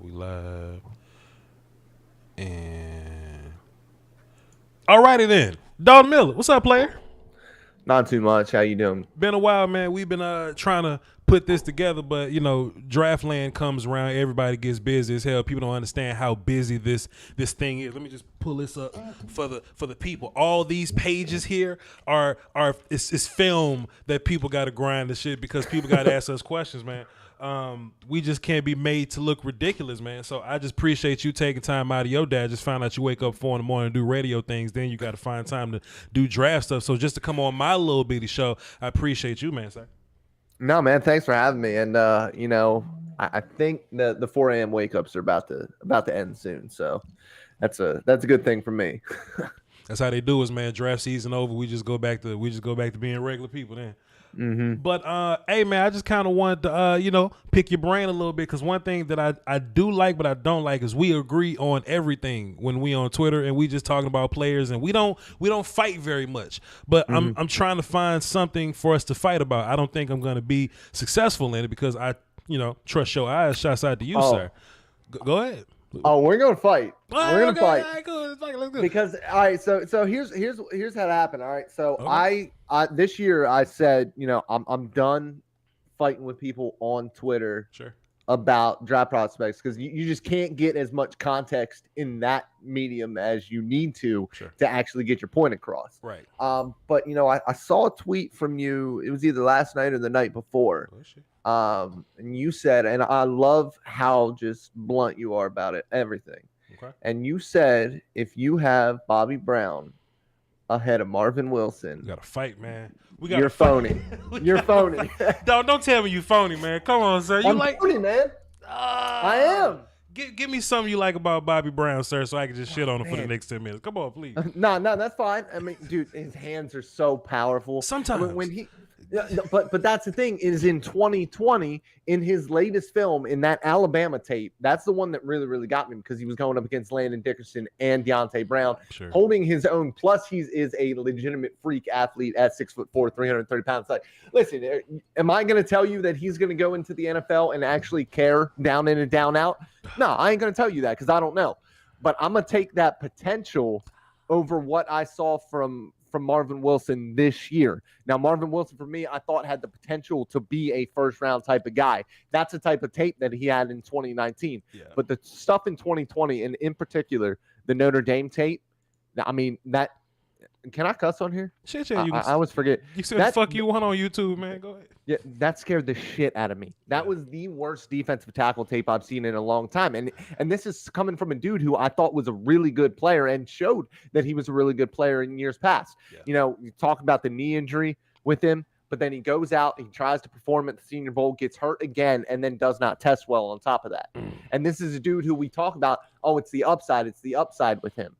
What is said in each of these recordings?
We live. And alrighty then. Dalton Miller, what's up, player? Not too much. How you doing? Been a while, man. We've been trying to put this together, but you know, Draftland comes around, everybody gets busy as hell. People don't understand how busy this thing is. Let me just pull this up for the people. All these pages here are it's film that people got to grind the shit because people got to ask us questions, man. We just can't be made to look ridiculous, man. So I just appreciate you taking time out of your day. I just found out you wake up 4 in the morning and do radio things. Then you got to find time to do draft stuff. So just to come on my little bitty show, I appreciate you, man, sir. No, man. Thanks for having me. And you know, I think the 4 a.m. wake ups are about to end soon. So that's a good thing for me. That's how they do us, man. Draft season over. We just go back to being regular people then. Mm-hmm. But hey, man, I just kind of wanted to pick your brain a little bit because one thing that I do like but I don't like is we agree on everything when we on Twitter and we just talking about players and we don't fight very much. But I'm trying to find something for us to fight about. I don't think I'm going to be successful in it because I trust your eyes. Shouts out to you, sir. Go ahead. Oh, we're gonna fight. We're gonna fight. All right, cool. Let's go. Because all right, so here's how it happened. All right, so Okay. I this year I said, I'm done fighting with people on Twitter about draft prospects because you just can't get as much context in that medium as you need to actually get your point across. Right. But I saw a tweet from you. It was either last night or the night before. And you said, and I love how just blunt you are about it, everything. Okay. And you said, if you have Bobby Brown ahead of Marvin Wilson, We got to fight, man. You're phony. You're phony. Don't tell me you phony, man. Come on, sir. I'm phony, man. I am. Give me something you like about Bobby Brown, sir, so I can just shit on him for the next 10 minutes. Come on, please. No, that's fine. I mean, dude, his hands are so powerful. Sometimes. When he, but that's the thing is in 2020, in his latest film, in that Alabama tape, that's the one that really, really got me because he was going up against Landon Dickerson and Deontay Brown, holding his own. Plus, he is a legitimate freak athlete at 6'4", 330 pounds. Like, listen, am I going to tell you that he's going to go into the NFL and actually care down in and down out? No, I ain't going to tell you that because I don't know. But I'm going to take that potential over what I saw from Marvin Wilson this year. Now, Marvin Wilson, for me, I thought had the potential to be a first-round type of guy. That's the type of tape that he had in 2019. Yeah. But the stuff in 2020, and in particular, the Notre Dame tape, I mean, that – can I cuss on here? Shit, I always forget. You said that, fuck you one on YouTube, man. Go ahead. Yeah, that scared the shit out of me. That was the worst defensive tackle tape I've seen in a long time. And this is coming from a dude who I thought was a really good player and showed that he was a really good player in years past. Yeah. You talk about the knee injury with him, but then he goes out, he tries to perform at the Senior Bowl, gets hurt again, and then does not test well on top of that. And this is a dude who we talk about, it's the upside with him.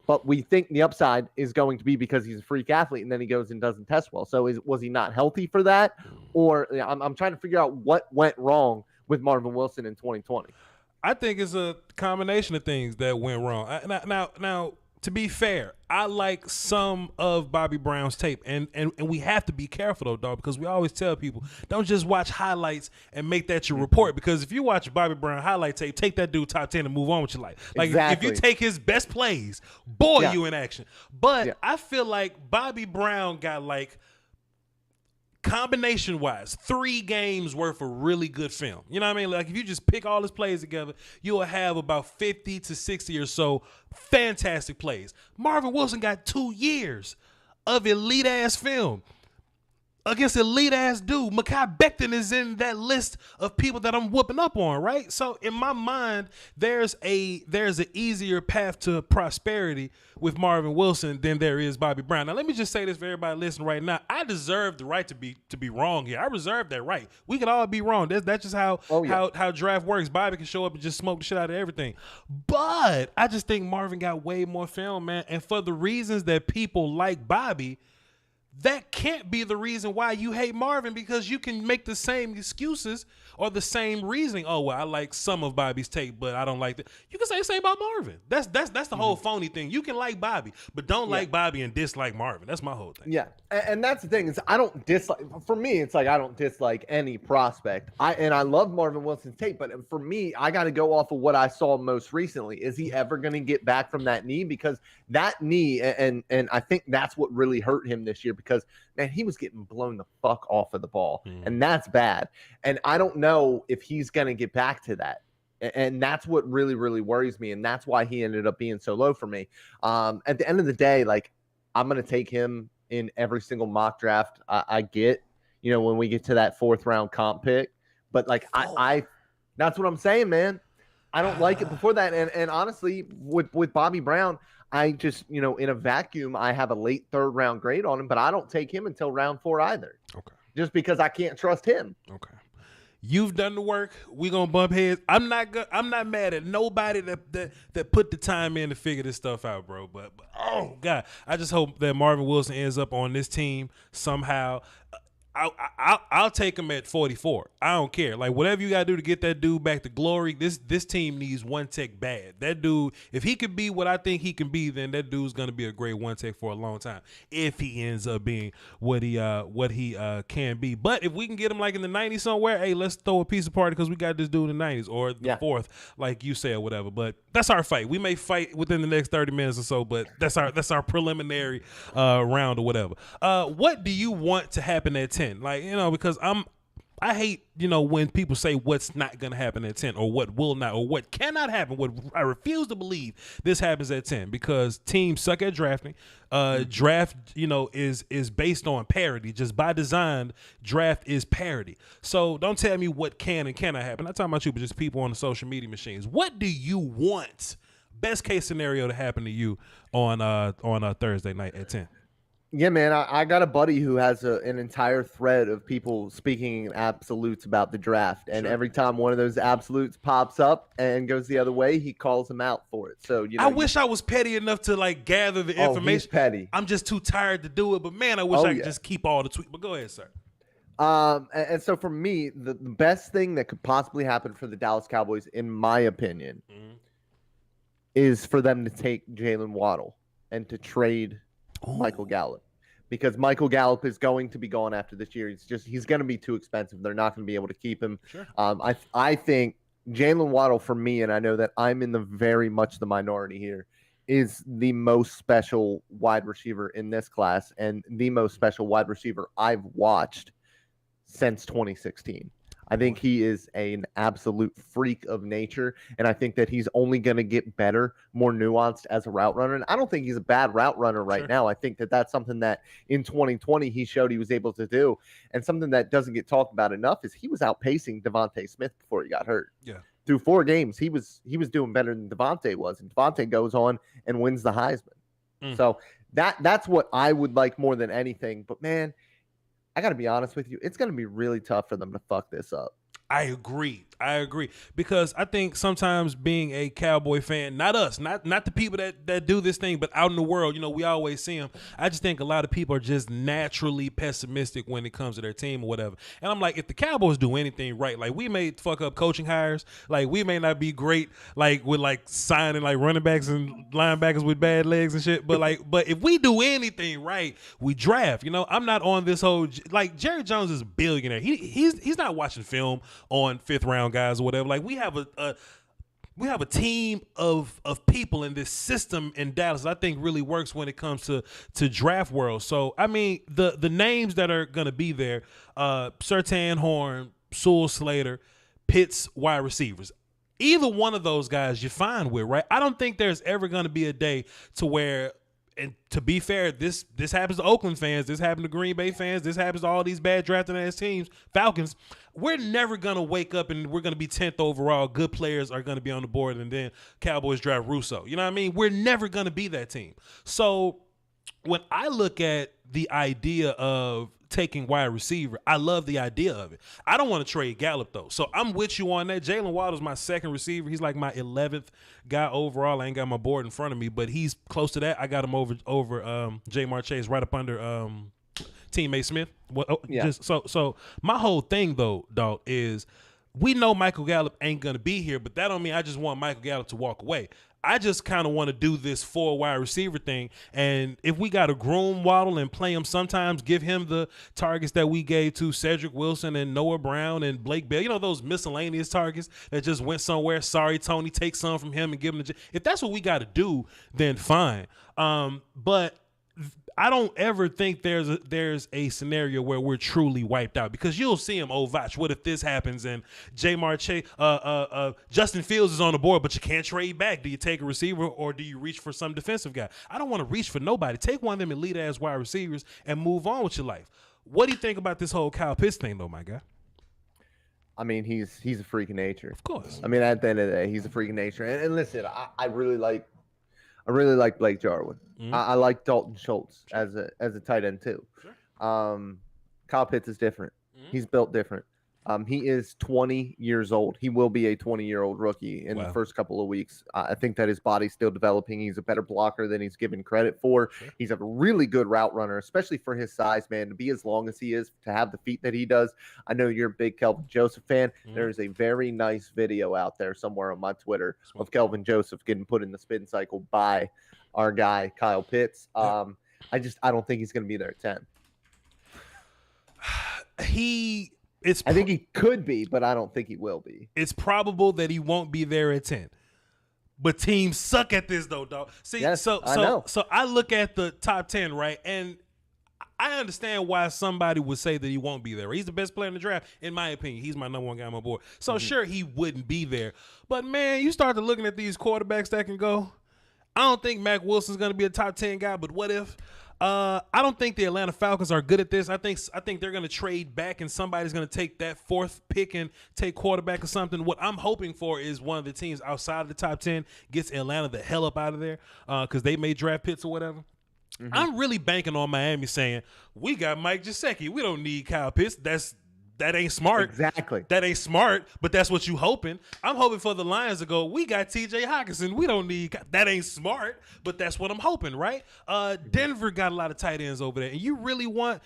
But we think the upside is going to be because he's a freak athlete, and then he goes and doesn't test well. So was he not healthy for that? Or I'm trying to figure out what went wrong with Marvin Wilson in 2020. I think it's a combination of things that went wrong. Now, to be fair, I like some of Bobby Brown's tape, and we have to be careful though, dog, because we always tell people don't just watch highlights and make that your report. Because if you watch Bobby Brown highlight tape, take that dude top 10 and move on with your life. Like if you take his best plays, you in action. But I feel like Bobby Brown got like combination wise 3 games worth of really good film. You know what I mean? Like if you just pick all his plays together, you'll have about 50 to 60 or so fantastic plays. Marvin Wilson got 2 years of elite ass film against elite ass dude. Mekhi Becton is in that list of people that I'm whooping up on, right? So in my mind, there's an easier path to prosperity with Marvin Wilson than there is Bobby Brown. Now let me just say this for everybody listening right now. I deserve the right to be wrong here. I reserve that right. We can all be wrong. That's just how draft works. Bobby can show up and just smoke the shit out of everything. But I just think Marvin got way more film, man. And for the reasons that people like Bobby, that can't be the reason why you hate Marvin, because you can make the same excuses or the same reasoning. Oh, well, I like some of Bobby's tape, but I don't like that. You can say the same about Marvin. That's the whole phony thing. You can like Bobby, but don't like Bobby and dislike Marvin. That's my whole thing. Yeah, and that's the thing is I don't dislike. For me, it's like I don't dislike any prospect. I love Marvin Wilson's tape, but for me, I got to go off of what I saw most recently. Is he ever going to get back from that knee? Because that knee, and I think that's what really hurt him this year. Because man, he was getting blown the fuck off of the ball, and that's bad. And I don't know if he's going to get back to that. And that's what really, really worries me. And that's why he ended up being so low for me. At the end of the day, like, I'm going to take him in every single mock draft I get, you know, when we get to that 4th round comp pick. But like, I that's what I'm saying, man. I don't like it before that. And honestly, with Bobby Brown, I just, you know, in a vacuum, I have a late 3rd round grade on him, but I don't take him until round 4 either. Okay. Just because I can't trust him. Okay. You've done the work. We're gonna bump heads. I'm not mad at nobody that put the time in to figure this stuff out, bro. But oh God, I just hope that Marvin Wilson ends up on this team somehow. I'll take him at 44. I don't care. Like, whatever you gotta do to get that dude back to glory. This team needs one tech bad. That dude, if he could be what I think he can be, then that dude's gonna be a great one tech for a long time. If he ends up being what he can be. But if we can get him like in the 90s somewhere, hey, let's throw a piece of party because we got this dude in the 90s or the 4th, like you said, or whatever. But that's our fight. We may fight within the next 30 minutes or so, but that's our preliminary round or whatever. What do you want to happen at 10? Like, you know, because I hate, you know, when people say what's not going to happen at 10 or what will not or what cannot happen. What I refuse to believe this happens at 10 because teams suck at drafting. Draft, you know, is based on parity. Just by design, draft is parity. So don't tell me what can and cannot happen. I'm not talking about you, but just people on the social media machines. What do you want, best case scenario, to happen to you on Thursday night at 10? Yeah, man, I got a buddy who has an entire thread of people speaking in absolutes about the draft. And every time one of those absolutes pops up and goes the other way, he calls him out for it. So, you know, I wish I was petty enough to, like, gather the information. He's petty. I'm just too tired to do it. But, man, I wish I could just keep all the tweets. But go ahead, sir. And so for me, the best thing that could possibly happen for the Dallas Cowboys, in my opinion, is for them to take Jalen Waddle and to trade Michael Gallup, because Michael Gallup is going to be gone after this year. He's going to be too expensive. They're not going to be able to keep him. Sure. I think Jalen Waddle, for me, and I know that I'm in the very much the minority here, is the most special wide receiver in this class and the most special wide receiver I've watched since 2016. I think he is an absolute freak of nature, and I think that he's only going to get better, more nuanced as a route runner. And I don't think he's a bad route runner right now. I think that that's something that in 2020 he showed he was able to do. And something that doesn't get talked about enough is he was outpacing Devontae Smith before he got hurt. Yeah. Through 4 games, he was doing better than Devontae was, and Devontae goes on and wins the Heisman. So that's what I would like more than anything. But man, I got to be honest with you, it's going to be really tough for them to fuck this up. I agree. Because I think sometimes being a Cowboy fan, not us, not the people that do this thing, but out in the world, you know, we always see them. I just think a lot of people are just naturally pessimistic when it comes to their team or whatever. And I'm like, if the Cowboys do anything right, like we may fuck up coaching hires, like we may not be great, like with like signing like running backs and linebackers with bad legs and shit. But if we do anything right, we draft. You know, I'm not on this whole, like, Jerry Jones is a billionaire. He's not watching film on 5th round guys or whatever. Like, we have a team of people in this system in Dallas I think really works when it comes to draft world. So I mean, the names that are gonna be there, Surtain, Horn, Sewell, Slater, Pitts, wide receivers. Either one of those guys you're fine with, right? I don't think there's ever gonna be a day to where, and to be fair, this happens to Oakland fans, this happens to Green Bay fans, this happens to all these bad drafting ass teams, Falcons. We're never going to wake up and we're going to be 10th overall. Good players are going to be on the board, and then Cowboys draft Russo. You know what I mean? We're never going to be that team. So when I look at the idea of taking wide receiver, I love the idea of it. I don't want to trade Gallup, though. So I'm with you on that. Jalen Waddle's my 2nd receiver. He's like my 11th guy overall. I ain't got my board in front of me, but he's close to that. I got him over Jamar Chase, right up under teammate Smith. Yeah. Just so my whole thing though, dog, is we know Michael Gallup ain't gonna be here, but that don't mean I just want Michael Gallup to walk away. I just kind of want to do this 4 wide receiver thing, and if we got to groom Waddle and play him sometimes, give him the targets that we gave to Cedric Wilson and Noah Brown and Blake Bell, you know, those miscellaneous targets that just went somewhere. Sorry, Tony, take some from him and give him if that's what we got to do, then fine. But I don't ever think there's a scenario where we're truly wiped out, because you'll see him, Voch, what if this happens and Jamar Chase, Justin Fields is on the board, but you can't trade back. Do you take a receiver or do you reach for some defensive guy? I don't want to reach for nobody. Take one of them elite-ass wide receivers and move on with your life. What do you think about this whole Kyle Pitts thing, though, my guy? I mean, he's a freak of nature. Of course. I mean, at the end of the day, he's a freak of nature. And listen, I really like Blake Jarwin. Mm-hmm. I like Dalton Schultz as a tight end too. Sure. Kyle Pitts is different. Mm-hmm. He's built different. He is 20 years old. He will be a 20-year-old rookie in the first couple of weeks. I think that his body's still developing. He's a better blocker than he's given credit for. Sure. He's a really good route runner, especially for his size, man. To be as long as he is, to have the feet that he does. I know you're a big Kelvin Joseph fan. Mm-hmm. There's a very nice video out there somewhere on my Twitter of Kelvin Joseph getting put in the spin cycle by our guy, Kyle Pitts. I don't think he's going to be there at 10. I think he could be, but I don't think he will be. It's probable that he won't be there at 10. But teams suck at this, though, dog. See, yes, so I look at the top 10, right? And I understand why somebody would say that he won't be there. He's the best player in the draft, in my opinion. He's my number one guy on my board. So sure, he wouldn't be there. But man, you start to looking at these quarterbacks that can go. I don't think Mac Wilson's going to be a top 10 guy, but what if? I don't think the Atlanta Falcons are good at this. I think they're going to trade back and somebody's going to take that 4th pick and take quarterback or something. What I'm hoping for is one of the teams outside of the top 10 gets Atlanta the hell up out of there because they made draft picks or whatever. Mm-hmm. I'm really banking on Miami saying, we got Mike Gesicki. We don't need Kyle Pitts. That ain't smart. Exactly. That ain't smart, but that's what you hoping. I'm hoping for the Lions to go, we got TJ Hockenson. We don't need – that ain't smart, but that's what I'm hoping, right? Denver got a lot of tight ends over there, and you really want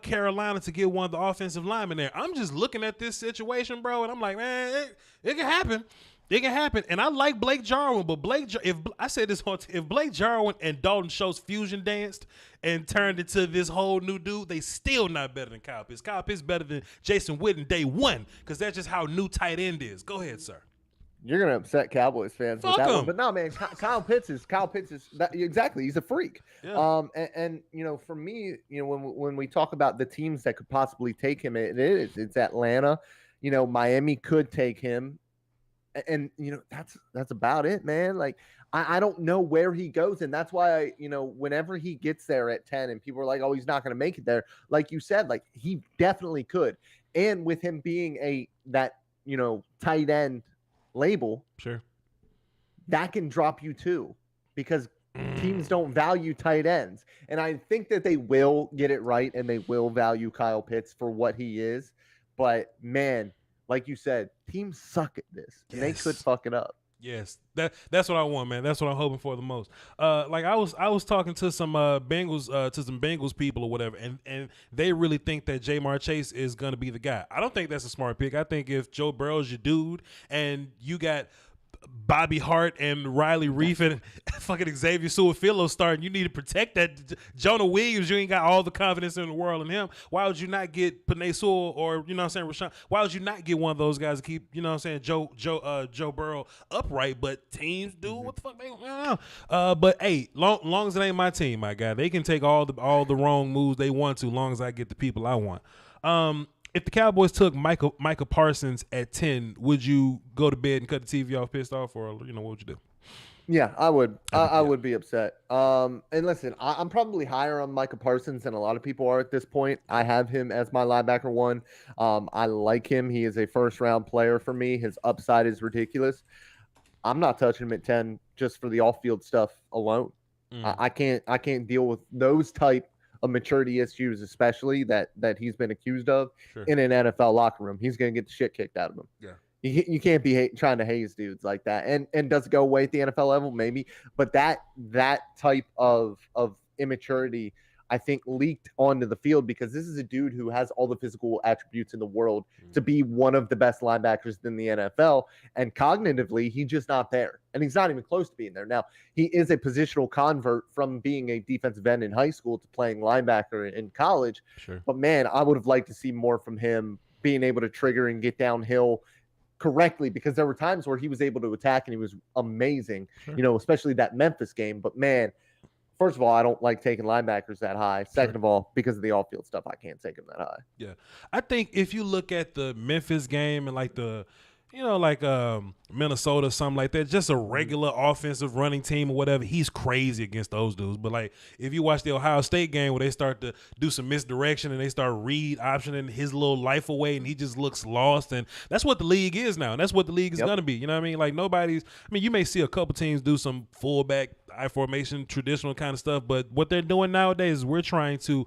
Carolina to get one of the offensive linemen there. I'm just looking at this situation, bro, and I'm like, man, it can happen. It can happen, and I like Blake Jarwin, but if Blake Jarwin and Dalton Schultz fusion danced and turned into this whole new dude, they still not better than Kyle Pitts. Kyle Pitts better than Jason Witten day one because that's just how new tight end is. Go ahead, sir. You're gonna upset Cowboys fans with that one, but no, man. Kyle Pitts is that, exactly. He's a freak. Yeah. And you know, for me, you know, when we talk about the teams that could possibly take him, it's Atlanta. You know, Miami could take him. And, you know, that's about it, man. Like, I don't know where he goes. And that's why, whenever he gets there at 10 and people are like, oh, he's not going to make it there. Like you said, like, he definitely could. And with him being that tight end label, sure, that can drop you too, because teams don't value tight ends. And I think that they will get it right and they will value Kyle Pitts for what he is. But, man, like you said, teams suck at this, and they could fuck it up. Yes, that's what I want, man. That's what I'm hoping for the most. Like I was talking to some Bengals people or whatever, and they really think that Jamar Chase is gonna be the guy. I don't think that's a smart pick. I think if Joe Burrow's your dude, and you got Bobby Hart and Riley Reef and fucking Xavier Su'a-Filo starting, you need to protect that. Jonah Williams, you ain't got all the confidence in the world in him. Why would you not get Penei Sewell or, Rashawn? Why would you not get one of those guys to keep, Joe Burrow upright? But teams do what the fuck they don't know. But hey, long as it ain't my team, my guy, they can take all the wrong moves they want to, long as I get the people I want. If the Cowboys took Micah Parsons at 10, would you go to bed and cut the TV off pissed off, or what would you do? Yeah, I would. I would be upset. And listen, I'm probably higher on Micah Parsons than a lot of people are at this point. I have him as my linebacker 1. I like him. He is a first-round player for me. His upside is ridiculous. I'm not touching him at 10 just for the off-field stuff alone. I can't deal with those type of maturity issues, especially that he's been accused of in an NFL locker room. He's going to get the shit kicked out of him. Yeah. You can't be trying to haze dudes like that. And does it go away at the NFL level? Maybe. But that type of immaturity, I think, leaked onto the field, because this is a dude who has all the physical attributes in the world to be one of the best linebackers in the NFL. And cognitively, he's just not there. And he's not even close to being there. Now, he is a positional convert from being a defensive end in high school to playing linebacker in college. Sure. But, man, I would have liked to see more from him being able to trigger and get downhill correctly, because there were times where he was able to attack and he was amazing, Sure. Especially that Memphis game. But, man, first of all, I don't like taking linebackers that high. Second of all, because of the off-field stuff, I can't take them that high. Yeah. I think if you look at the Memphis game and like the Minnesota, something like that, just a regular offensive running team or whatever, he's crazy against those dudes. But like if you watch the Ohio State game where they start to do some misdirection and they start read optioning his little life away and he just looks lost, and that's what the league is now, and that's what the league is gonna be. You know what I mean? Like you may see a couple teams do some fullback I formation, traditional kind of stuff, but what they're doing nowadays is we're trying to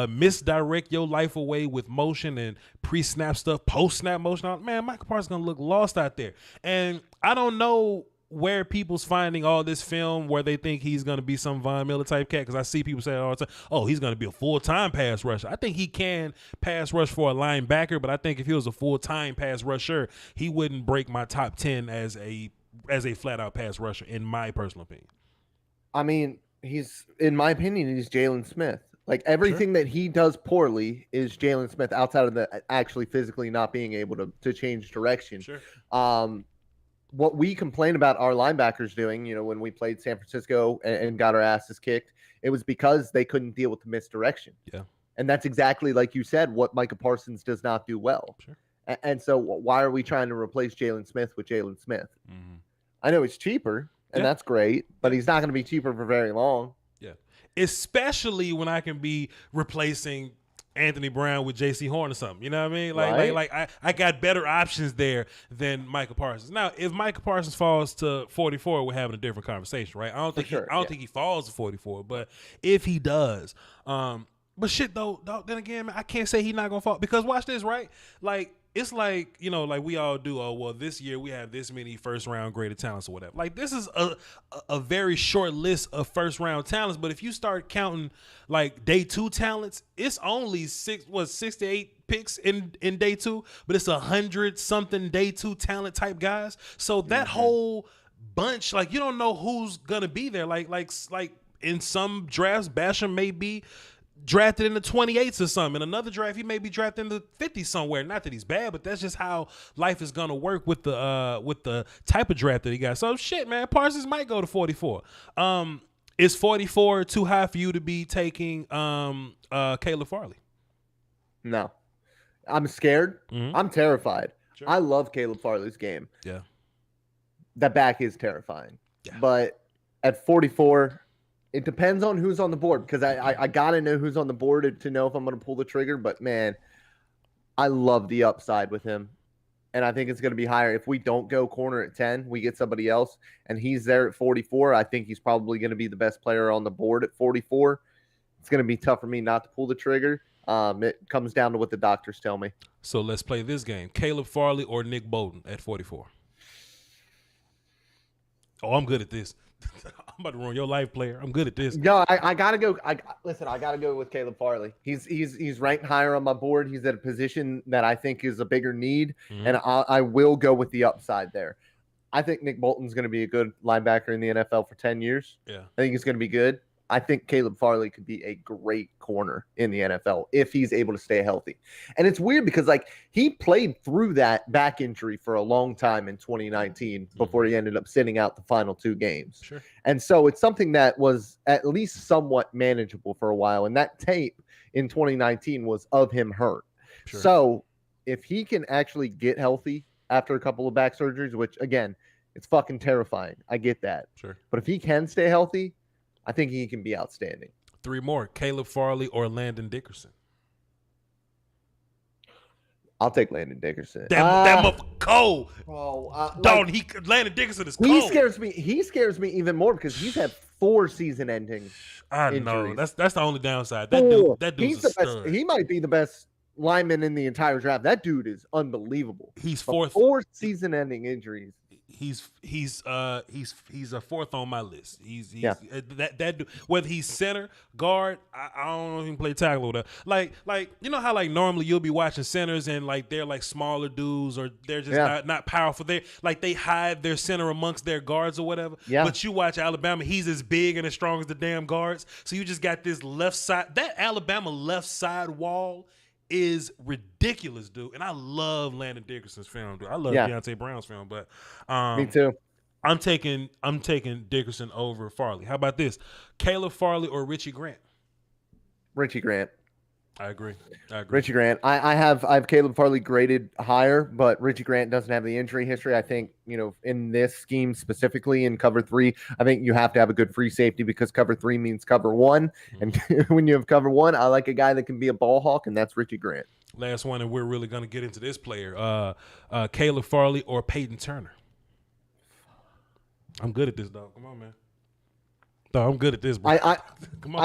misdirect your life away with motion and pre-snap stuff, post-snap motion. Man, Michael Parsons gonna look lost out there. And I don't know where people's finding all this film where they think he's going to be some Von Miller type cat, because I see people say all the time, oh, he's going to be a full-time pass rusher. I think he can pass rush for a linebacker, but I think if he was a full-time pass rusher, he wouldn't break my top 10 as a flat-out pass rusher, in my personal opinion. I mean, in my opinion, he's Jalen Smith. Like, everything that he does poorly is Jalen Smith, outside of the actually physically not being able to change direction. Sure. What we complain about our linebackers doing, when we played San Francisco and got our asses kicked, it was because they couldn't deal with the misdirection. Yeah. And that's exactly, like you said, what Micah Parsons does not do well. Sure. And so why are we trying to replace Jalen Smith with Jalen Smith? Mm-hmm. I know it's cheaper, and that's great, but he's not going to be cheaper for very long. Yeah. Especially when I can be replacing Anthony Brown with J.C. Horn or something. You know what I mean? Like I got better options there than Michael Parsons. Now, if Michael Parsons falls to 44, we're having a different conversation, right? I don't think he falls to 44, but if he does, but shit though, then again, man, I can't say he's not gonna fall, because watch this, right? Like, it's like, like we all do, oh, well, this year we have this many first-round graded talents or whatever. Like, this is a very short list of first-round talents, but if you start counting, like, day 2 talents, it's only 6 to 8 picks in day 2, but it's 100-something day 2 talent type guys. So that whole bunch, like, you don't know who's going to be there. Like in some drafts, Basham may be drafted in the 28s or something. In another draft, he may be drafted in the 50s somewhere. Not that he's bad, but that's just how life is gonna work with the type of draft that he got. So shit, man, Parsons might go to 44. Is 44 too high for you to be taking Caleb Farley? No. I'm scared. Mm-hmm. I'm terrified. Sure. I love Caleb Farley's game. Yeah. That back is terrifying. Yeah. But at 44, it depends on who's on the board, because I got to know who's on the board to know if I'm going to pull the trigger. But, man, I love the upside with him, and I think it's going to be higher. If we don't go corner at 10, we get somebody else, and he's there at 44, I think he's probably going to be the best player on the board at 44. It's going to be tough for me not to pull the trigger. It comes down to what the doctors tell me. So let's play this game. Caleb Farley or Nick Bolton at 44? Oh, I'm good at this. I'm about to ruin your life, player. I'm good at this. No, I gotta go. I gotta go with Caleb Farley. He's ranked higher on my board. He's at a position that I think is a bigger need, and I will go with the upside there. I think Nick Bolton's going to be a good linebacker in the NFL for 10 years. Yeah, I think he's going to be good. I think Caleb Farley could be a great corner in the NFL if he's able to stay healthy. And it's weird because, like, he played through that back injury for a long time in 2019 before he ended up sitting out the final 2 games. Sure. And so it's something that was at least somewhat manageable for a while. And that tape in 2019 was of him hurt. Sure. So if he can actually get healthy after a couple of back surgeries, which, again, it's fucking terrifying. I get that. Sure. But if he can stay healthy, I think he can be outstanding. 3 more. Caleb Farley or Landon Dickerson? I'll take Landon Dickerson. That motherfucker cold. Dalton, Landon Dickerson is cold. He scares me even more because he's had 4 season-ending I know. injuries. That's the only downside. That dude's a stud. He might be the best lineman in the entire draft. That dude is unbelievable. He's 4th. 4 season-ending injuries. he's a fourth on my list. He's that whether he's center, guard, I don't know if he can play tackle or whatever. Like you know how like normally you'll be watching centers and like they're like smaller dudes or they're just not powerful. They hide their center amongst their guards or whatever. Yeah. But you watch Alabama, he's as big and as strong as the damn guards. So you just got this left side. That Alabama left side wall is ridiculous, dude. And I love Landon Dickerson's film, dude. I love Deontay Brown's film, but me too. I'm taking Dickerson over Farley. How about this? Caleb Farley or Richie Grant? Richie Grant. I agree. Richie Grant. I have Caleb Farley graded higher, but Richie Grant doesn't have the injury history. I think, in this scheme specifically in cover 3, I think you have to have a good free safety because cover 3 means cover 1. And when you have cover 1, I like a guy that can be a ball hawk, and that's Richie Grant. Last one, and we're really going to get into this player. Caleb Farley or Peyton Turner? I'm good at this, dog. Come on, man. Dog, I'm good at this, bro. Come on.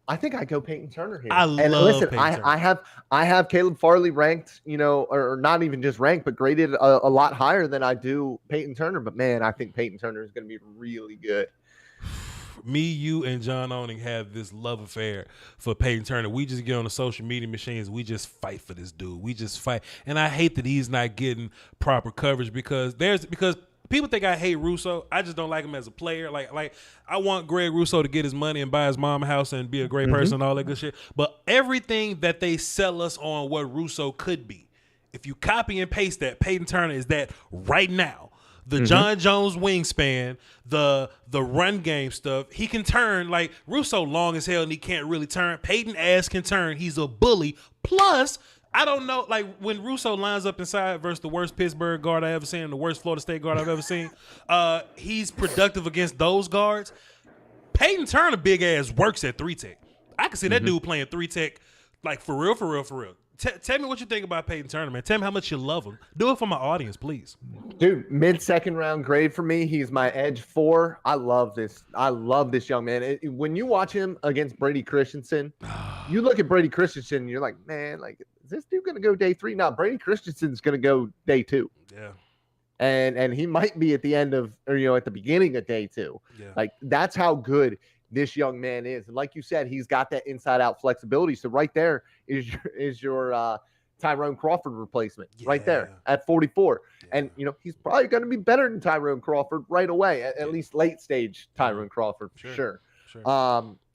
I think I go Peyton Turner here. Listen, Peyton Turner. I have Caleb Farley ranked, or not even just ranked, but graded a lot higher than I do Peyton Turner. But man, I think Peyton Turner is going to be really good. Me, you, and John Owning have this love affair for Peyton Turner. We just get on the social media machines. We just fight for this dude. We just fight, and I hate that he's not getting proper coverage because people think I hate Russo. I just don't like him as a player. Like I want Greg Russo to get his money and buy his mom a house and be a great person and all that good shit. But everything that they sell us on what Russo could be, if you copy and paste that, Peyton Turner is that right now. The John Jones wingspan, the run game stuff, he can turn. Like Russo long as hell and he can't really turn. Peyton ass can turn. He's a bully. Plus, I don't know, like when Russo lines up inside versus the worst Pittsburgh guard I ever seen and the worst Florida State guard I've ever seen, he's productive against those guards. Peyton Turner, big ass, works at 3-tech. I can see that dude playing 3-tech, like for real. Tell me what you think about Peyton Turner, man. Tell me how much you love him. Do it for my audience, please. Dude, mid-second round grade for me. He's my edge 4. I love this young man. When you watch him against Brady Christensen, you look at Brady Christensen and you're like, man, like, is this dude going to go day 3? No, Brady Christensen's going to go day 2. Yeah. And he might be at the end of, or, at the beginning of day 2. Yeah. Like, that's how good this young man is. And like you said, he's got that inside-out flexibility. So right there is your Tyrone Crawford replacement right there at 44. Yeah. And, he's probably going to be better than Tyrone Crawford right away, at least late-stage Tyrone Crawford for sure.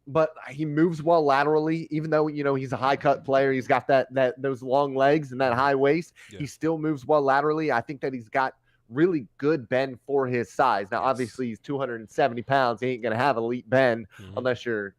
But he moves well laterally, even though, he's a high-cut player. He's got those long legs and that high waist. Yeah. He still moves well laterally. I think that he's got really good bend for his size. Now, obviously, he's 270 pounds. He ain't going to have elite bend unless you're,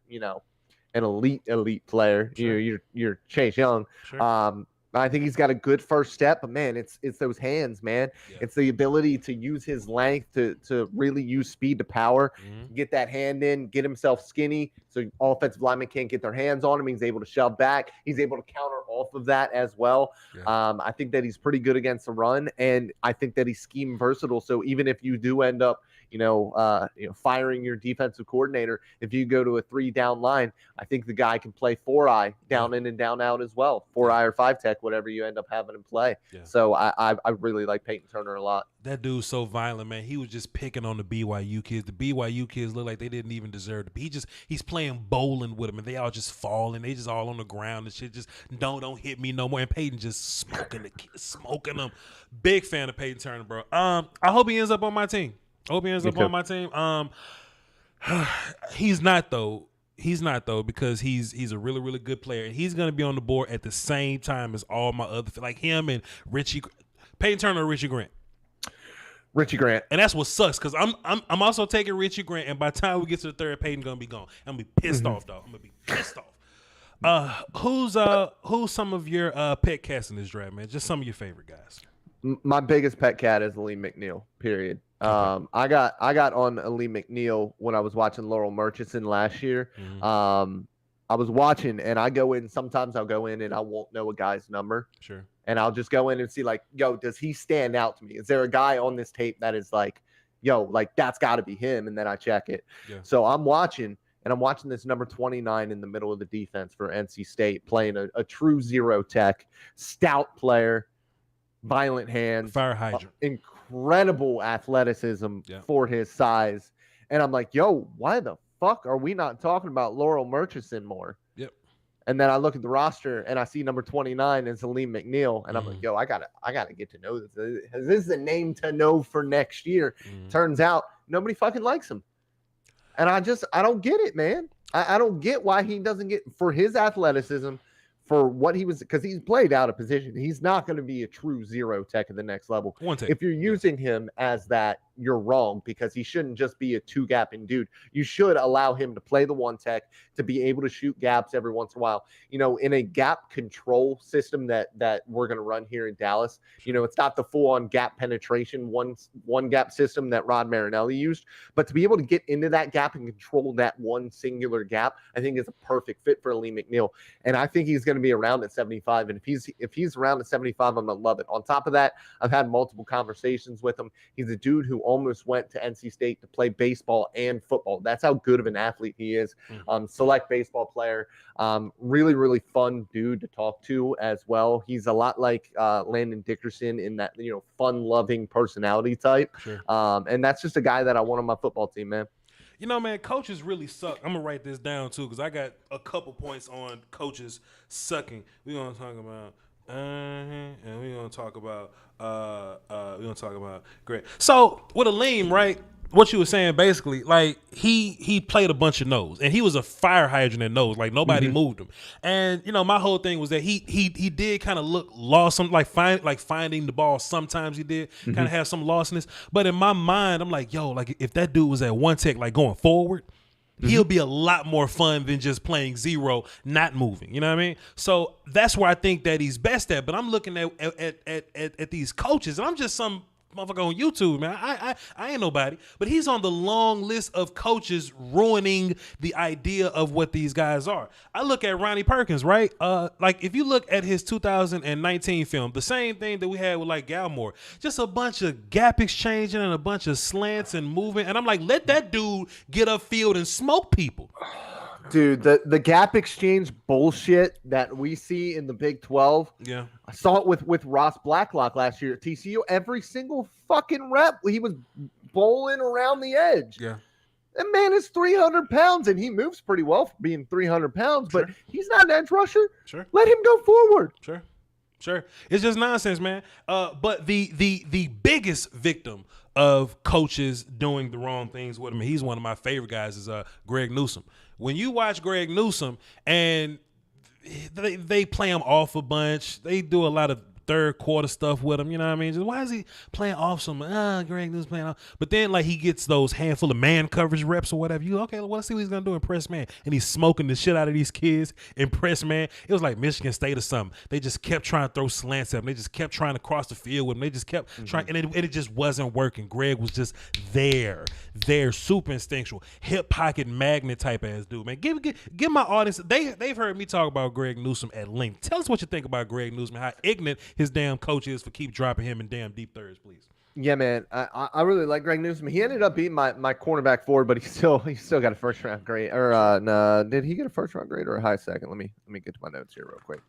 an elite player. Sure. You're Chase Young. Sure. I think he's got a good first step, but man, it's those hands, man. Yeah. It's the ability to use his length to really use speed to power, get that hand in, get himself skinny, so offensive linemen can't get their hands on him. He's able to shove back. He's able to counter off of that as well. Yeah. I think that he's pretty good against the run, and I think that he's scheme versatile. So even if you do end up, firing your defensive coordinator, if you go to a 3-down line, I think the guy can play 4-eye down in and down out as well. 4-eye or 5-tech, whatever you end up having him play. Yeah. So I really like Peyton Turner a lot. That dude's so violent, man. He was just picking on the BYU kids. The BYU kids look like they didn't even deserve to be. He's playing bowling with them, and they all just falling. They just all on the ground and shit. Just don't hit me no more. And Peyton just smoking them. Big fan of Peyton Turner, bro. I hope he ends up on my team. On my team. He's not though. Because he's a really, really good player. And he's gonna be on the board at the same time as all my other, like him and Peyton Turner or Richie Grant. Richie Grant. And that's what sucks, because I'm also taking Richie Grant, and by the time we get to the third, Peyton's gonna be gone. I'm gonna be pissed off, dog. I'm gonna be pissed off. Who's some of your pet cats in this draft, man? Just some of your favorite guys. My biggest pet cat is Lee McNeil, period. I got on Lee McNeil when I was watching Laurel Murchison last year. I was watching, and sometimes I'll go in and I won't know a guy's number. Sure. And I'll just go in and see, like, yo, does he stand out to me? Is there a guy on this tape that is like, yo, like, that's got to be him? And then I check it. Yeah. So I'm watching this number 29 in the middle of the defense for NC State, playing a true zero tech, stout player. violent hands, fire hydrant, incredible athleticism for his size. And I'm like, yo, why the fuck are we not talking about Laurel Murchison more? Yep. And then I look at the roster and I see number 29 is Aleem McNeil. And I'm like, yo, I gotta get to know this. This is a name to know for next year. Turns out nobody fucking likes him. And I don't get it, man. I don't get why he doesn't get, for his athleticism, for what he was, because he's played out of position. He's not going to be a true zero tech at the next level. If you're using him as that, you're wrong, because he shouldn't just be a two gapping dude. You should allow him to play the one tech, to be able to shoot gaps every once in a while. You know, in a gap control system that we're going to run here in Dallas, you know, it's not the full on gap penetration, one gap system that Rod Marinelli used, but to be able to get into that gap and control that one singular gap, I think is a perfect fit for Aleem McNeil. And I think he's going to be around at 75. And if he's around at 75, I'm going to love it. On top of that, I've had multiple conversations with him. He's a dude who almost went to NC State to play baseball and football. That's how good of an athlete he is. Select baseball player. Really, really fun dude to talk to as well. He's a lot like Landon Dickerson in that, you know, fun-loving personality type. And that's just a guy that I want on my football team, man. You know, man, coaches really suck. I'm going to write this down, too, because I got a couple points on coaches sucking. We're going to talk about and we're going to talk about great. So, with Aleem, right, what you were saying, basically, like, he played a bunch of nose, and he was a fire hydrant at nose. Like, nobody moved him. And, you know, my whole thing was that he did kind of look lost, finding the ball. Sometimes he did kind of have some lostness. But in my mind, I'm like, yo, like, if that dude was at one tech, like, going forward, he'll be a lot more fun than just playing zero, not moving. You know what I mean? So that's where I think that he's best at. But I'm looking at these coaches, and I'm just some motherfucker on YouTube, man. I ain't nobody. But he's on the long list of coaches ruining the idea of what these guys are. I look at Ronnie Perkins, right? Like, if you look at his 2019 film, the same thing that we had with, like, Galmore, just a bunch of gap exchanging and a bunch of slants and moving. And I'm like, let that dude get upfield and smoke people. Dude, the gap exchange bullshit that we see in the Big 12. Yeah. I saw it with Ross Blacklock last year at TCU. Every single fucking rep, he was bowling around the edge. Yeah. That man is 300 pounds, and he moves pretty well for being 300 pounds, but he's not an edge rusher. Sure. Let him go forward. Sure. It's just nonsense, man. But the biggest victim of coaches doing the wrong things with him, and he's one of my favorite guys, is Greg Newsome. When you watch Greg Newsome and they play him off a bunch, they do a lot of third quarter stuff with him, you know what I mean? Just, why is he playing off some? Greg Newsome playing off. But then, like, he gets those handful of man coverage reps or whatever. You okay? Well, let's see what he's gonna do in press man. And he's smoking the shit out of these kids in press man. It was like Michigan State or something. They just kept trying to throw slants at him. They just kept trying to cross the field with him. They just kept trying, and it just wasn't working. Greg was just there, super instinctual, hip pocket magnet type ass dude, man. Give my audience. They've heard me talk about Greg Newsome at length. Tell us what you think about Greg Newsome, how ignorant his damn coach is for keep dropping him in damn deep thirds, please. Yeah, man. I really like Greg Newsome. He ended up being my cornerback forward, but he still got a first round grade. Or did he get a first round grade or a high second? Let me get to my notes here real quick.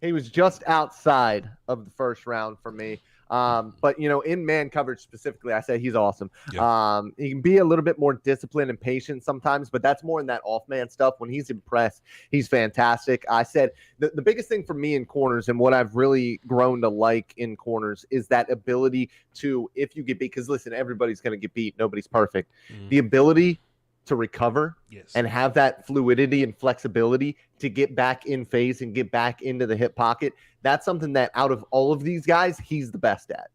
He was just outside of the first round for me. But, you know, in man coverage specifically, I say he's awesome. Yeah. He can be a little bit more disciplined and patient sometimes, but that's more in that off-man stuff. When he's impressed, he's fantastic. I said the biggest thing for me in corners and what I've really grown to like in corners is that ability to, if you get beat, because listen, everybody's going to get beat. Nobody's perfect. The ability to recover and have that fluidity and flexibility to get back in phase and get back into the hip pocket. That's something that out of all of these guys, he's the best at.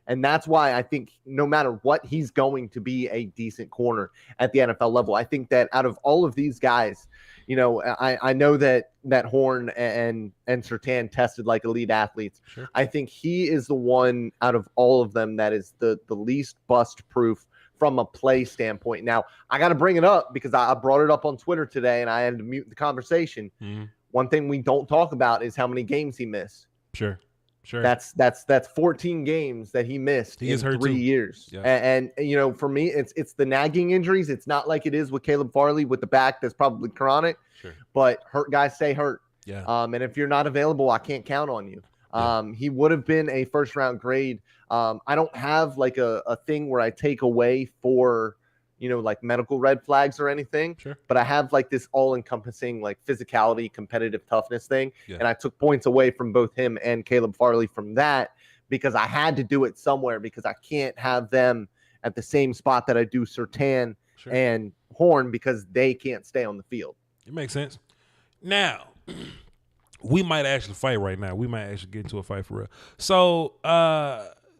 And that's why I think no matter what, he's going to be a decent corner at the NFL level. I think that out of all of these guys, you know, I know that Horn and Surtain tested like elite athletes. Sure. I think he is the one out of all of them that is the least bust proof from a play standpoint. Now, I got to bring it up because I brought it up on Twitter today and I had to mute the conversation. One thing we don't talk about is how many games he missed. Sure. That's 14 games that he missed in 3 years. Yeah. And you know, for me, it's the nagging injuries. It's not like it is with Caleb Farley with the back that's probably chronic. Sure. But hurt guys stay hurt. Yeah. And if you're not available, I can't count on you. He would have been a first-round grade. I don't have like a thing where I take away for, like medical red flags or anything. Sure. But I have like this all-encompassing like physicality, competitive toughness thing. Yeah. And I took points away from both him and Caleb Farley from that because I had to do it somewhere because I can't have them at the same spot that I do Surtain and Horn because they can't stay on the field. It makes sense. Now, we might actually fight right now. We might actually get into a fight for real. So,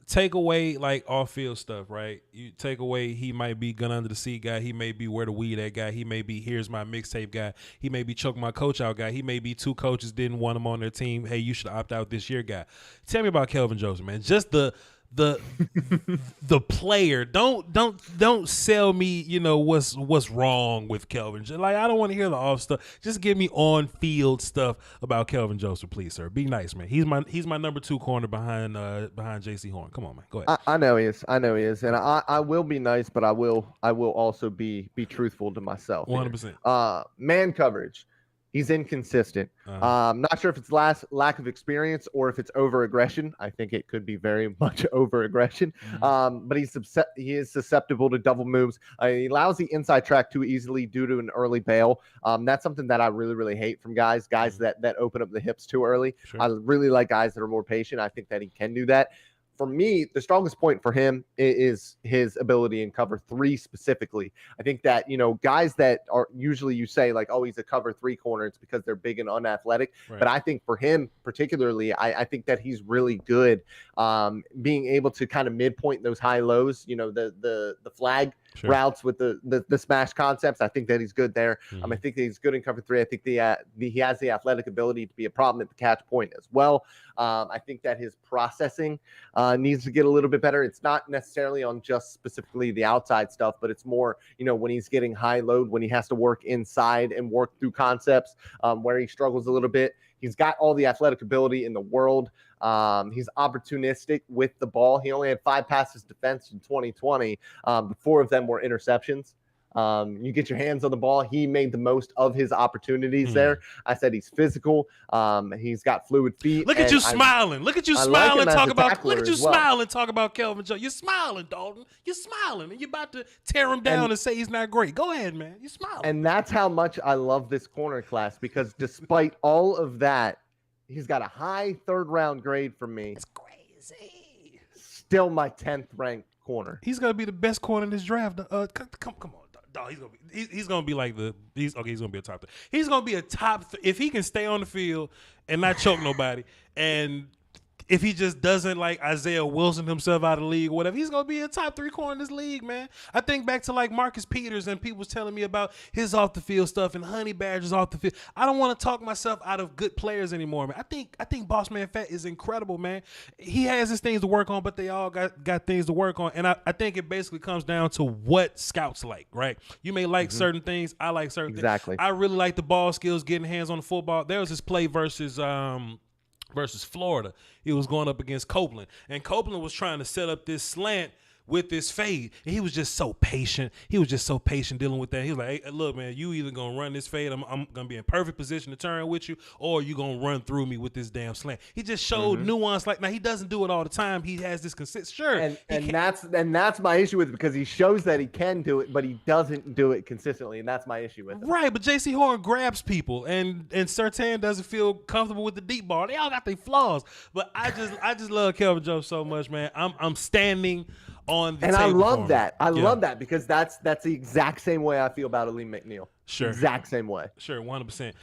take away like off-field stuff, right? You take away he might be gun under the seat guy. He may be where the weed at guy. He may be here's my mixtape guy. He may be choke my coach out guy. He may be two coaches didn't want him on their team. Hey, you should opt out this year guy. Tell me about Kelvin Joseph, man. Just the player. Don't sell me, what's wrong with Kelvin. Like, I don't want to hear the off stuff. Just give me on field stuff about Kelvin Joseph, please, sir. Be nice, man. He's my number 2 corner behind JC Horn. Come on, man. Go ahead. I know he is. And I will be nice, but I will also be truthful to myself. 100%. Man coverage. He's inconsistent. Not sure if it's lack of experience or if it's over-aggression. I think it could be very much over-aggression. But he is susceptible to double moves. He allows the inside track too easily due to an early bail. That's something that I really, really hate from guys that open up the hips too early. Sure. I really like guys that are more patient. I think that he can do that. For me, the strongest point for him is his ability in cover 3 specifically. I think that, guys that are usually you say like, oh, he's a cover 3 corner. It's because they're big and unathletic. Right. But I think for him particularly, I think that he's really good being able to kind of midpoint those high lows, the flag routes with the smash concepts. I think that he's good there. I think that he's good in cover 3. I think he has the athletic ability to be a problem at the catch point as well. I think that his processing needs to get a little bit better. It's not necessarily on just specifically the outside stuff, but it's more, when he's getting high load, when he has to work inside and work through concepts where he struggles a little bit. He's got all the athletic ability in the world. He's opportunistic with the ball. He only had 5 passes defense in 2020. 4 of them were interceptions. You get your hands on the ball. He made the most of his opportunities there. I said he's physical. He's got fluid feet. Look at you smiling. Look at you smiling. Talk about Kelvin Joseph. You're smiling, Dalton. You're smiling, and you're about to tear him down and say he's not great. Go ahead, man. You're smiling. And that's how much I love this corner class because despite all of that, he's got a high 3rd round grade from me. It's crazy. Still my 10th ranked corner. He's gonna be the best corner in this draft. Come on. Dog, he's gonna be like he's gonna be a top 3. He's gonna be a top if he can stay on the field and not choke nobody, and if he just doesn't like Isaiah Wilson himself out of the league or whatever, he's going to be a top 3 corner in this league, man. I think back to like Marcus Peters and people was telling me about his off the field stuff and Honey Badger's off the field. I don't want to talk myself out of good players anymore, man. I think Boss Man Fat is incredible, man. He has his things to work on, but they all got things to work on. And I think it basically comes down to what scouts like, right? You may like certain things. I like certain things. I really like the ball skills, getting hands on the football. There was this play versus Florida. He was going up against Copeland, and Copeland was trying to set up this slant with this fade, and he was just so patient. He was just so patient dealing with that. He was like, hey, look, man, you either going to run this fade, I'm going to be in perfect position to turn with you, or you going to run through me with this damn slant. He just showed nuance. Like, now, he doesn't do it all the time. He has this consistent, sure. And that's my issue with it, because he shows that he can do it, but he doesn't do it consistently, and that's my issue with it. Right, but JC Horn grabs people, and Surtain doesn't feel comfortable with the deep ball. They all got their flaws, but I just love Kelvin Joseph so much, man. I'm standing on the and table. I love that. I love that because that's the exact same way I feel about Aleem McNeil. Sure. Exact same way. Sure, 100%.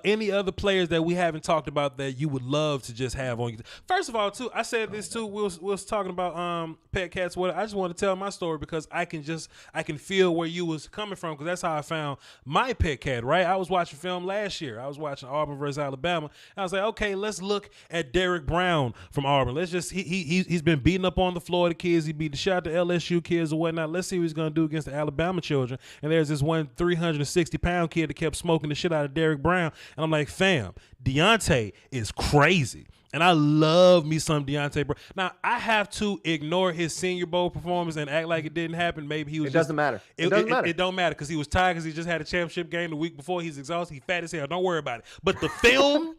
Any other players that we haven't talked about that you would love to just have on you? First of all, too, I said this too. We was talking about pet cats. What I just want to tell my story because I can feel where you was coming from, because that's how I found my pet cat. Right, I was watching film last year. I was watching Auburn versus Alabama. And I was like, okay, let's look at Derek Brown from Auburn. Let's just he's been beating up on the Florida kids. He beat the shot to LSU kids or whatnot. Let's see what he's gonna do against the Alabama children. And there's this one 360-pound kid that kept smoking the shit out of Derek Brown. And I'm like, fam, Deontay is crazy. And I love me some Deontay Brown. Now, I have to ignore his Senior Bowl performance and act like it didn't happen. Maybe he was It doesn't matter. It doesn't matter. It don't matter because he was tired because he just had a championship game the week before. He's exhausted. He fat as hell. Don't worry about it. But the film,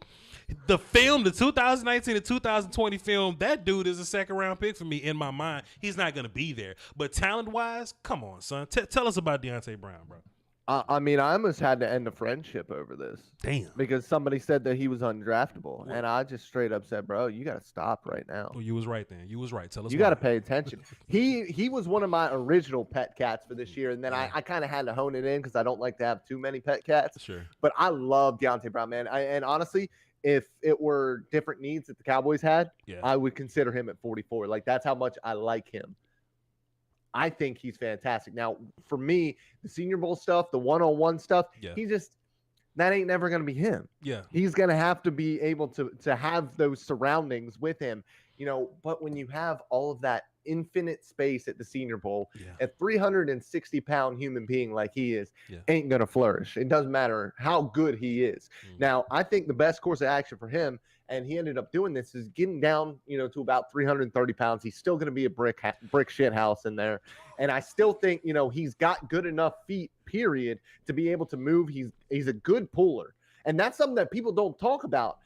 The film, the 2019 to 2020 film, that dude is a second-round pick for me in my mind. He's not going to be there. But talent-wise, come on, son. Tell us about Deontay Brown, bro. I mean, I almost had to end a friendship over this. Damn. Because somebody said that he was undraftable. What? And I just straight up said, bro, you got to stop right now. Well, you was right then. You was right. Tell us. You got to pay attention. He was one of my original pet cats for this year. And then I kind of had to hone it in because I don't like to have too many pet cats. Sure. But I love Deontay Brown, man. And honestly, if it were different needs that the Cowboys had, I would consider him at 44. Like, that's how much I like him. I think he's fantastic. Now, for me, the Senior Bowl stuff, the one-on-one stuff, that ain't never going to be him. Yeah. He's going to have to be able to have those surroundings with him, you know, but when you have all of that infinite space at the Senior Bowl, a 360-pound human being like he is ain't going to flourish. It doesn't matter how good he is. Now, I think the best course of action for him, and he ended up doing this, is getting down, you know, to about 330 pounds. He's still going to be a brick shit house in there. And I still think, you know, he's got good enough feet, period, to be able to move. He's a good puller. And that's something that people don't talk about.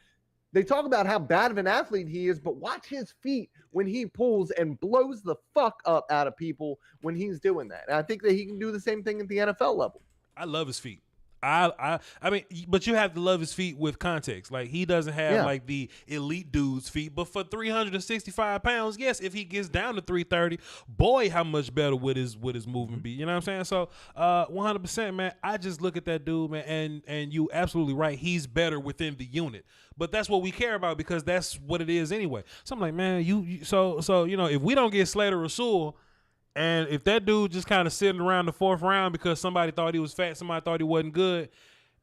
They talk about how bad of an athlete he is, but watch his feet when he pulls and blows the fuck up out of people when he's doing that. And I think that he can do the same thing at the NFL level. I love his feet. I mean, but you have to love his feet with context. Like, he doesn't have like the elite dude's feet, but for 365 pounds, yes, if he gets down to 330, boy, how much better would his movement be? You know what I'm saying? So, 100%, man. I just look at that dude, man, and you absolutely right. He's better within the unit, but that's what we care about because that's what it is anyway. So I'm like, man, so you know, if we don't get Slater Rasul. And if that dude just kind of sitting around the fourth round because somebody thought he was fat, somebody thought he wasn't good,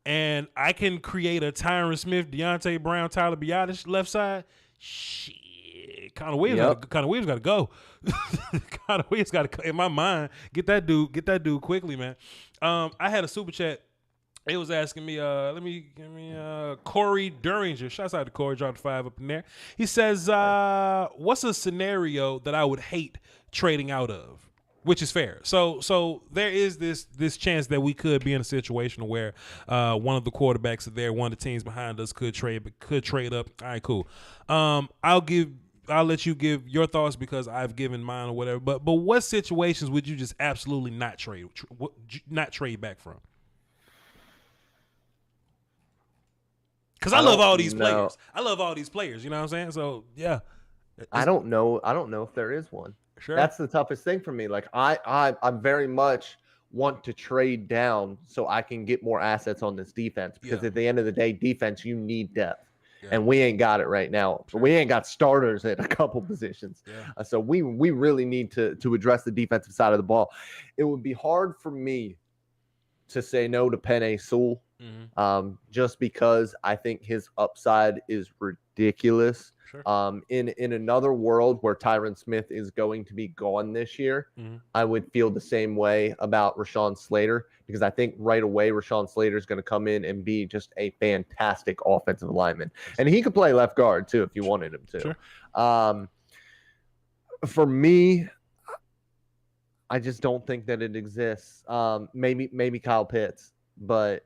and I can create a Tyron Smith, Deontay Brown, Tyler Biadasz left side, shit, Connor Williams got to go. Connor Williams got to, in my mind, get that dude quickly, man. I had a super chat. It was asking me, Corey Duringer. Shouts out to Corey, dropped 5 up in there. He says, what's a scenario that I would hate trading out of? Which is fair. So there is this chance that we could be in a situation where one of the quarterbacks are there, one of the teams behind us could trade up. All right, cool. I'll let you give your thoughts because I've given mine or whatever. But what situations would you just absolutely not trade back from? Because I love all these players. I love all these players. You know what I'm saying? So yeah. I don't know if there is one. Sure. That's the toughest thing for me. Like I very much want to trade down so I can get more assets on this defense because at the end of the day, defense, you need depth. Yeah. And we ain't got it right now. Sure. We ain't got starters at a couple positions. Yeah. So we really need to address the defensive side of the ball. It would be hard for me to say no to Penei Sewell, just because I think his upside is ridiculous. Sure. In another world where Tyron Smith is going to be gone this year, I would feel the same way about Rashawn Slater because I think right away Rashawn Slater is going to come in and be just a fantastic offensive lineman, and he could play left guard too if you wanted him to. Sure. For me, I just don't think that it exists. Maybe Kyle Pitts, but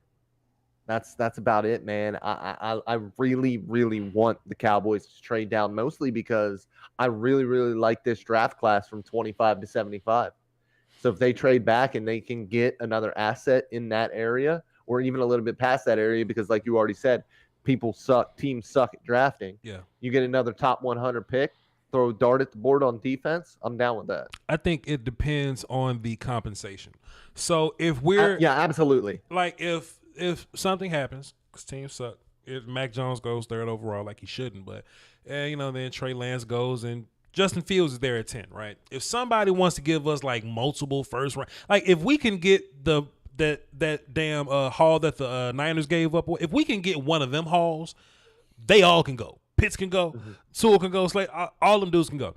that's about it, man. I really, really want the Cowboys to trade down, mostly because I really, really like this draft class from 25 to 75. So if they trade back and they can get another asset in that area or even a little bit past that area, because like you already said, teams suck at drafting. Yeah. You get another top 100 pick, throw a dart at the board on defense, I'm down with that. I think it depends on the compensation. So if we're absolutely. Like if something happens, because teams suck, if Mac Jones goes 3rd overall, like he shouldn't, but then Trey Lance goes and Justin Fields is there at 10, right? If somebody wants to give us like multiple first round, like if we can get that damn haul that the Niners gave up, if we can get one of them hauls, they all can go. Pitts can go, Sewell can go, Slate, all them dudes can go.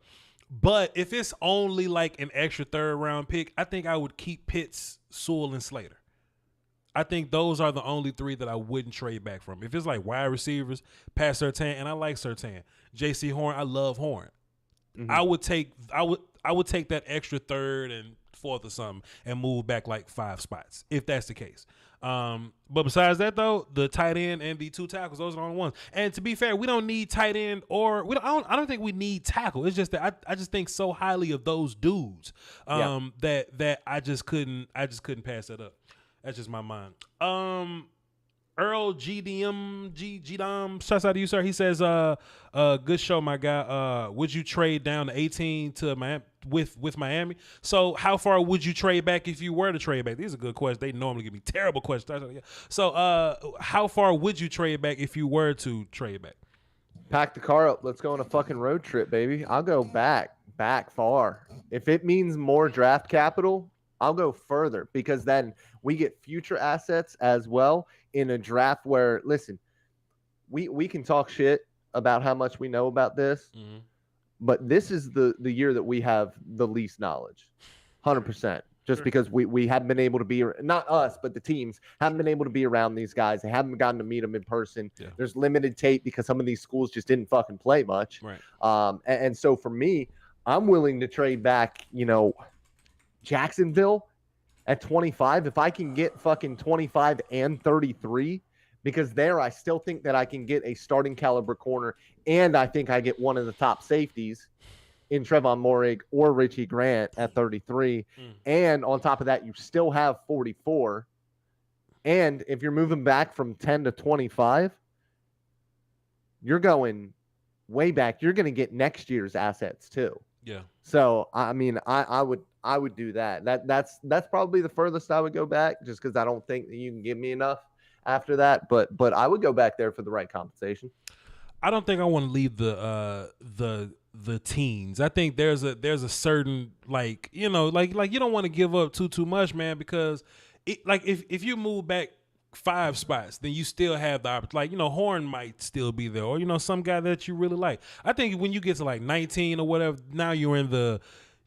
But if it's only like an extra 3rd round pick, I think I would keep Pitts, Sewell, and Slater. I think those are the only 3 that I wouldn't trade back from. If it's like wide receivers, Pat Surtain, and I like Surtain. J.C. Horn, I love Horn. I would take that extra 3rd and 4th or something and move back like 5 spots, if that's the case. But besides that, though, the tight end and the 2 tackles, those are the only ones. And to be fair, we don't need tight end or I don't think we need tackle. It's just that I just think so highly of those dudes that I just couldn't pass that up. That's just my mind. Earl GDM, shouts out to you, sir. He says, good show, my guy. Would you trade down to 18 to Miami with Miami? So how far would you trade back if you were to trade back? These are good questions. They normally give me terrible questions. So how far would you trade back if you were to trade back? Pack the car up. Let's go on a fucking road trip, baby. I'll go back far. If it means more draft capital, I'll go further, because then we get future assets as well in a draft where, listen, we can talk shit about how much we know about this, but this is the year that we have the least knowledge, 100%. Just because we haven't been able to be, not us, but the teams haven't been able to be around these guys. They haven't gotten to meet them in person. Yeah. There's limited tape because some of these schools just didn't fucking play much. Right. And so for me, I'm willing to trade back, Jacksonville at 25. If I can get fucking 25 and 33, because there I still think that I can get a starting caliber corner, and I think I get one of the top safeties in Trevon Moehrig or Richie Grant at 33. And on top of that, you still have 44. And if you're moving back from 10 to 25, you're going way back. You're going to get next year's assets too. Yeah. So, I mean, I would do that. That's probably the furthest I would go back, just because I don't think that you can give me enough after that. But I would go back there for the right compensation. I don't think I want to leave the teens. I think there's a certain, like you don't want to give up too much, man, because if you move back 5 spots, then you still have the opportunity. Horn might still be there, or some guy that you really like. I think when you get to like 19 or whatever, now you're in the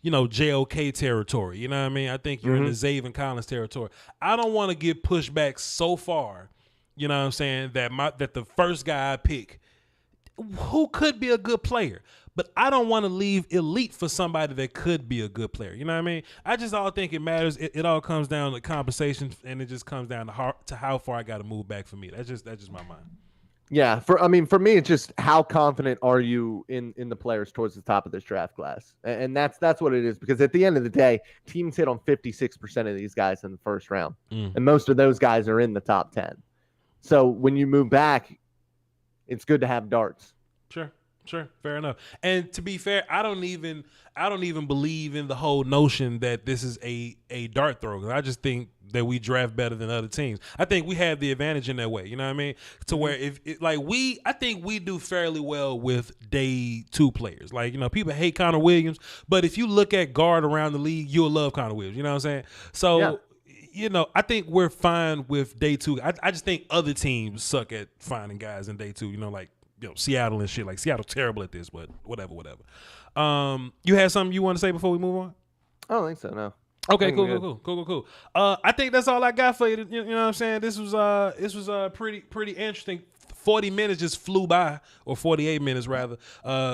JOK territory. You know what I mean? I think you're in the Zaven Collins territory. I don't want to get pushed back so far, you know what I'm saying, that the first guy I pick, who could be a good player, but I don't want to leave elite for somebody that could be a good player. You know what I mean? I just all think it matters. It all comes down to compensation, and it just comes down to how far I got to move back for me. That's just my mind. Yeah, for me, it's just how confident are you in the players towards the top of this draft class, and that's what it is. Because at the end of the day, teams hit on 56% of these guys in the first round, and most of those guys are in the top 10. So when you move back, it's good to have darts. Sure, fair enough. And to be fair, I don't even believe in the whole notion that this is a dart throw. I just think that we draft better than other teams. I think we have the advantage in that way. You know what I mean? To where I think we do fairly well with day 2 players. People hate Connor Williams, but if you look at guard around the league, you'll love Connor Williams. You know what I'm saying? So. Yeah. I think we're fine with day 2. I just think other teams suck at finding guys in day 2. Seattle and shit. Seattle's terrible at this, but whatever. You had something you want to say before we move on? I don't think so, no. Okay, cool. I think that's all I got for you. You know what I'm saying? This was pretty interesting. 40 minutes just flew by, or 48 minutes rather.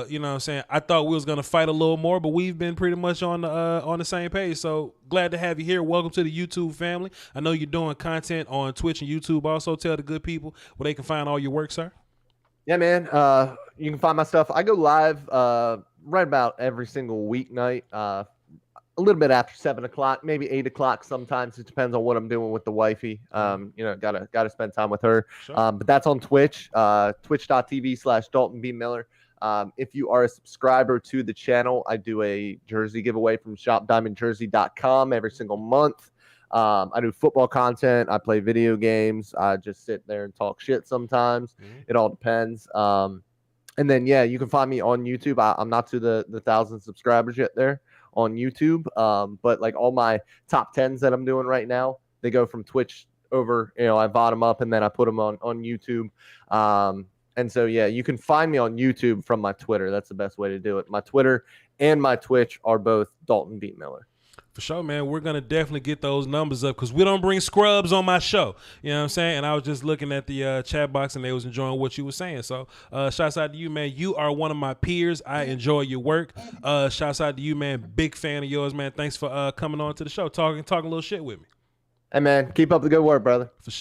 You know what I'm saying? I thought we was gonna fight a little more, but we've been pretty much on the same page. So glad to have you here. Welcome to the YouTube family. I know you're doing content on Twitch and YouTube. Also, tell the good people where they can find all your work, sir. Yeah, man. You can find my stuff. I go live right about every single weeknight. A little bit after 7 o'clock, maybe 8 o'clock sometimes. It depends on what I'm doing with the wifey. Gotta spend time with her. Sure. But that's on Twitch, twitch.tv/Dalton B. Miller. If you are a subscriber to the channel, I do a jersey giveaway from shopdiamondjersey.com every single month. I do football content. I play video games. I just sit there and talk shit sometimes. It all depends. And then, you can find me on YouTube. I'm not to the 1,000 subscribers yet there on YouTube. But all my top 10s that I'm doing right now, they go from Twitch over, I VOD them up and then I put them on YouTube. And so, yeah, you can find me on YouTube from my Twitter. That's the best way to do it. My Twitter and my Twitch are both Dalton B. Miller. For sure, man. We're going to definitely get those numbers up because we don't bring scrubs on my show. You know what I'm saying? And I was just looking at the chat box and they was enjoying what you were saying. So shouts out to you, man. You are one of my peers. I enjoy your work. Shouts out to you, man. Big fan of yours, man. Thanks for coming on to the show, talking a little shit with me. Hey, man. Keep up the good work, brother. For sure.